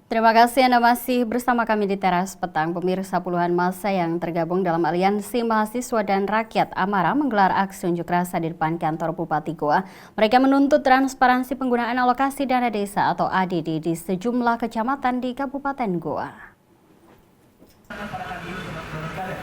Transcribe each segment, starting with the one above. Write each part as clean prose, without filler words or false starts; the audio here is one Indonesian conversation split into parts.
Terima kasih Anda masih bersama kami di Teras Petang. Pemirsa, puluhan massa yang tergabung dalam Aliansi Mahasiswa dan Rakyat Amara menggelar aksi unjuk rasa di depan kantor Bupati Goa. Mereka menuntut transparansi penggunaan alokasi dana desa atau ADD di sejumlah kecamatan di Kabupaten Goa.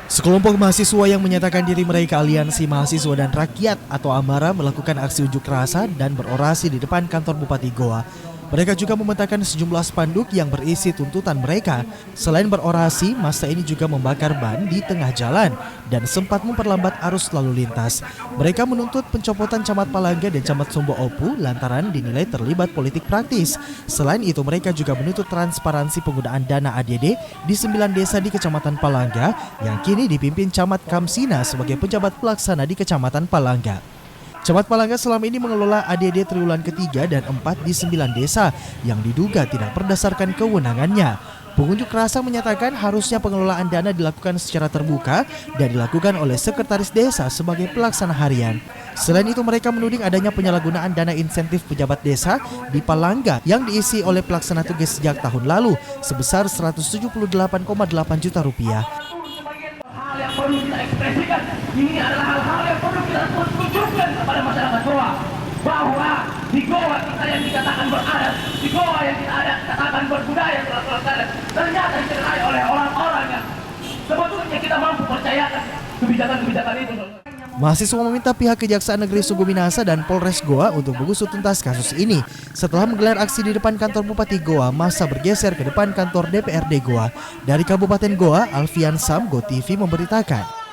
Sekelompok mahasiswa yang menyatakan diri mereka Aliansi Mahasiswa dan Rakyat atau Amara melakukan aksi unjuk rasa dan berorasi di depan kantor Bupati Goa. Mereka juga membentangkan sejumlah spanduk yang berisi tuntutan mereka. Selain berorasi, massa ini juga membakar ban di tengah jalan dan sempat memperlambat arus lalu lintas. Mereka menuntut pencopotan Camat Palangga dan Camat Sumbo Opu lantaran dinilai terlibat politik praktis. Selain itu, mereka juga menuntut transparansi penggunaan dana ADD di 9 desa di Kecamatan Palangga yang kini dipimpin Camat Kamsina sebagai pejabat pelaksana di Kecamatan Palangga. Camat Palangga selama ini mengelola ADD triwulan ketiga dan 4 di 9 desa yang diduga tidak berdasarkan kewenangannya. Pengunjuk rasa menyatakan harusnya pengelolaan dana dilakukan secara terbuka dan dilakukan oleh sekretaris desa sebagai pelaksana harian. Selain itu, mereka menuding adanya penyalahgunaan dana insentif pejabat desa di Palangga yang diisi oleh pelaksana tugas sejak tahun lalu sebesar 178,8 juta rupiah. Hal yang perlu kita ekspresikan, ini adalah hal-hal yang perlu kita tunjukkan kepada masyarakat Goa, bahwa di Goa kita yang dikatakan beradat, di Goa yang kita katakan berbudaya, ternyata ditengarai oleh orang-orang yang sebetulnya kita mampu percayakan kebijakan-kebijakan itu. Mahasiswa meminta pihak Kejaksaan Negeri Sungguh Minasa dan Polres Goa untuk mengusut tuntas kasus ini. Setelah menggelar aksi di depan kantor Bupati Goa, massa bergeser ke depan kantor DPRD Goa. Dari Kabupaten Goa, Alfian Sam, GoTV memberitakan.